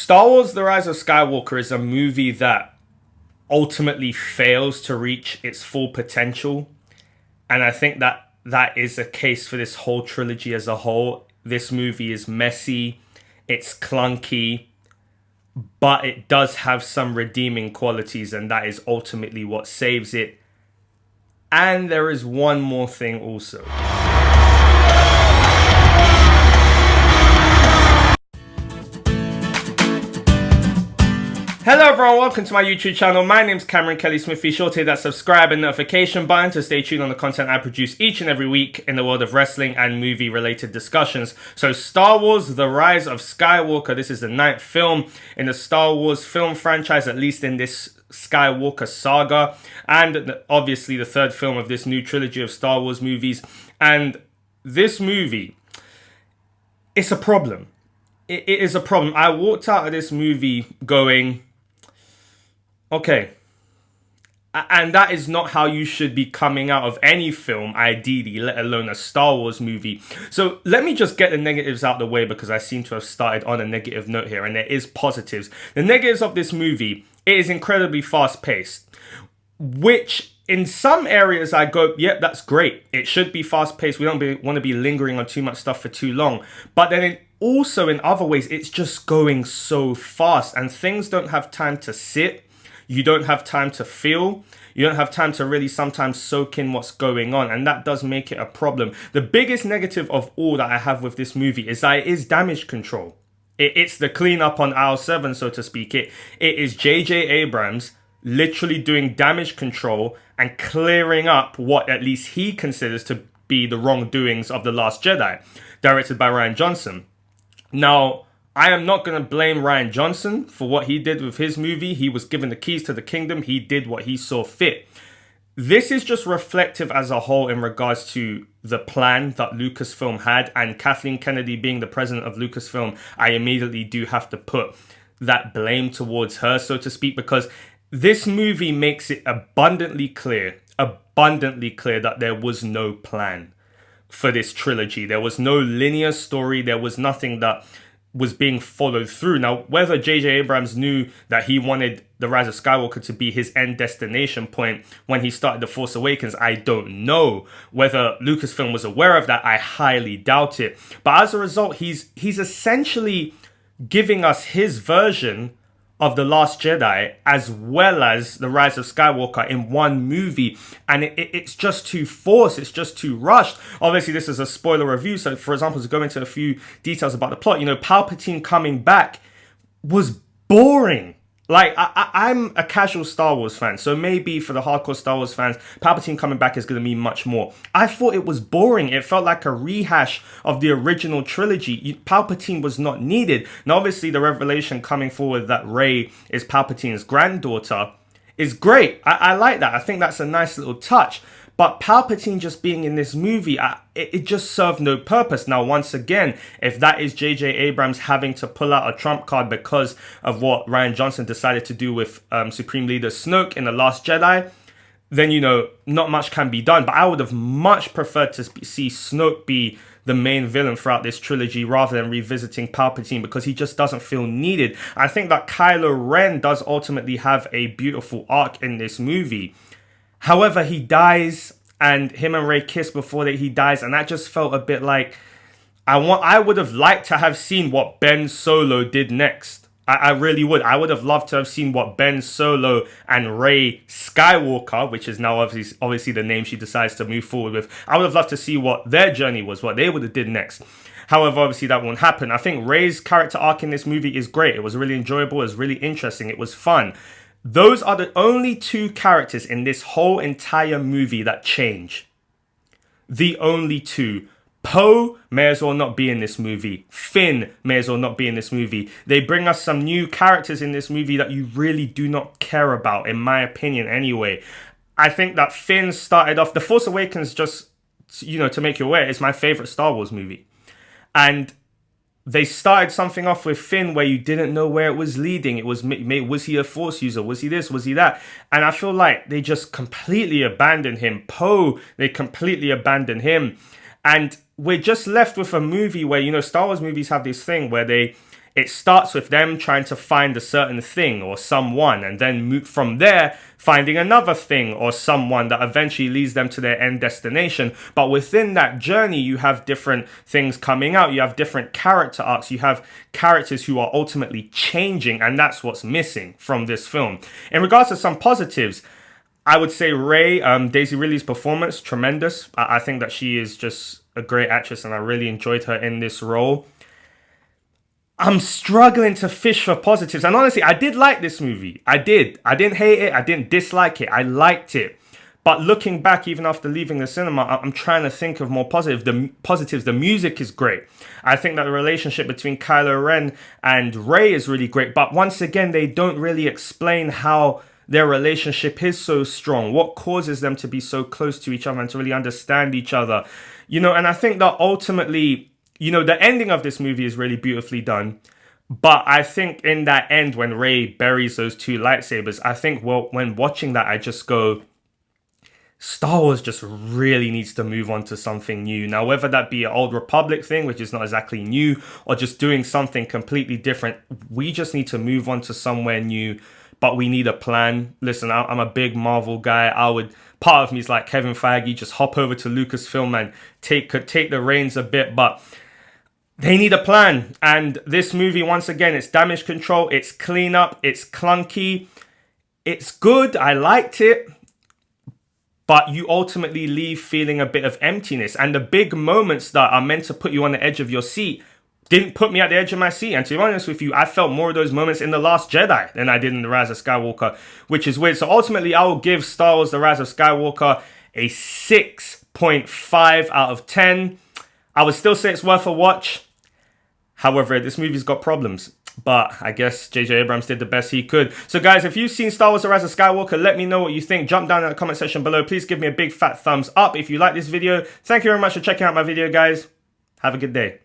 Star Wars The Rise of Skywalker is a movie that ultimately fails to reach its full potential. And I think that that is a case for this whole trilogy as a whole. This movie is messy, it's clunky, but it does have some redeeming qualities, and that is ultimately what saves it. And there is one more thing also. Hello everyone, welcome to my YouTube channel. My name's Cameron Kelly Smith. Be sure to hit that subscribe and notification button to stay tuned on the content I produce each and every week in the world of wrestling and movie related discussions. So Star Wars The Rise of Skywalker, this is the 9th film in the Star Wars film franchise, at least in this Skywalker saga, and obviously the 3rd film of this new trilogy of Star Wars movies. And this movie, it's a problem. It is a problem. I walked out of this movie going, okay. And that is not how you should be coming out of any film, ideally, let alone a Star Wars movie. So let me just get the negatives out of the way, because I seem to have started on a negative note here, and there is positives. The negatives of this movie, it is incredibly fast-paced, which in some areas I go, yep, that's great. It should be fast-paced. We don't want to be lingering on too much stuff for too long. But then also in other ways, it's just going so fast, and things don't have time to sit. You don't have time to feel. You don't have time to really sometimes soak in what's going on. And that does make it a problem. The biggest negative of all that I have with this movie is that it is damage control. It's the cleanup on aisle 7, so to speak. It is J.J. Abrams literally doing damage control and clearing up what at least he considers to be the wrongdoings of The Last Jedi, directed by Rian Johnson. Now, I am not going to blame Rian Johnson for what he did with his movie. He was given the keys to the kingdom. He did what he saw fit. This is just reflective as a whole in regards to the plan that Lucasfilm had. And Kathleen Kennedy being the president of Lucasfilm, I immediately do have to put that blame towards her, so to speak, because this movie makes it abundantly clear that there was no plan for this trilogy. There was no linear story. There was nothing that was being followed through. Now, whether J.J. Abrams knew that he wanted The Rise of Skywalker to be his end destination point when he started The Force Awakens, I don't know. Whether Lucasfilm was aware of that, I highly doubt it. But as a result, he's essentially giving us his version of The Last Jedi as well as The Rise of Skywalker in one movie, and it's just too forced, it's just too rushed. Obviously this is a spoiler review, so for example, to go into a few details about the plot, Palpatine coming back was boring. Like, I'm a casual Star Wars fan, so maybe for the hardcore Star Wars fans, Palpatine coming back is going to mean much more. I thought it was boring. It felt like a rehash of the original trilogy. Palpatine was not needed. Now, obviously, the revelation coming forward that Rey is Palpatine's granddaughter is great. I like that. I think that's a nice little touch. But Palpatine just being in this movie, it just served no purpose. Now, once again, if that is J.J. Abrams having to pull out a trump card because of what Rian Johnson decided to do with Supreme Leader Snoke in The Last Jedi, then, not much can be done. But I would have much preferred to see Snoke be the main villain throughout this trilogy rather than revisiting Palpatine, because he just doesn't feel needed. I think that Kylo Ren does ultimately have a beautiful arc in this movie. However, he dies, and him and Rey kiss before he dies, and that just felt a bit like I would have liked to have seen what Ben Solo did next. I really would. I would have loved to have seen what Ben Solo and Rey Skywalker, which is now obviously the name she decides to move forward with, I would have loved to see what their journey was, what they would have did next. However, obviously that won't happen. I think Rey's character arc in this movie is great. It was really enjoyable. It was really interesting. It was fun. Those are the only 2 characters in this whole entire movie that change. The only 2. Poe may as well not be in this movie. Finn may as well not be in this movie. They bring us some new characters in this movie that you really do not care about, in my opinion anyway. I think that Finn started off... The Force Awakens, just, to make you aware, is my favourite Star Wars movie. And they started something off with Finn where you didn't know where it was leading. It was he a Force user? Was he this? Was he that? And I feel like they just completely abandoned him. Poe, they completely abandoned him. And we're just left with a movie where, Star Wars movies have this thing where they It starts with them trying to find a certain thing or someone, and then move from there, finding another thing or someone that eventually leads them to their end destination. But within that journey, you have different things coming out. You have different character arcs. You have characters who are ultimately changing, and that's what's missing from this film. In regards to some positives, I would say Daisy Ridley's performance, tremendous. I think that she is just a great actress, and I really enjoyed her in this role. I'm struggling to fish for positives. And honestly, I did like this movie. I did. I didn't hate it. I didn't dislike it. I liked it. But looking back, even after leaving the cinema, I'm trying to think of more positives. The music is great. I think that the relationship between Kylo Ren and Rey is really great. But once again, they don't really explain how their relationship is so strong. What causes them to be so close to each other and to really understand each other. And I think that ultimately, the ending of this movie is really beautifully done. But I think in that end, when Rey buries those two lightsabers, I think, when watching that, I just go, Star Wars just really needs to move on to something new. Now, whether that be an Old Republic thing, which is not exactly new, or just doing something completely different, we just need to move on to somewhere new. But we need a plan. Listen, I'm a big Marvel guy. Part of me is like Kevin Feige, just hop over to Lucasfilm and take the reins a bit. But they need a plan. And this movie, once again, it's damage control, it's cleanup, it's clunky, it's good. I liked it. But you ultimately leave feeling a bit of emptiness. And the big moments that are meant to put you on the edge of your seat didn't put me at the edge of my seat. And to be honest with you, I felt more of those moments in The Last Jedi than I did in The Rise of Skywalker, which is weird. So ultimately, I will give Star Wars The Rise of Skywalker a 6.5 out of 10. I would still say it's worth a watch. However, this movie's got problems. But I guess J.J. Abrams did the best he could. So guys, if you've seen Star Wars The Rise of Skywalker, let me know what you think. Jump down in the comment section below. Please give me a big fat thumbs up if you like this video. Thank you very much for checking out my video, guys. Have a good day.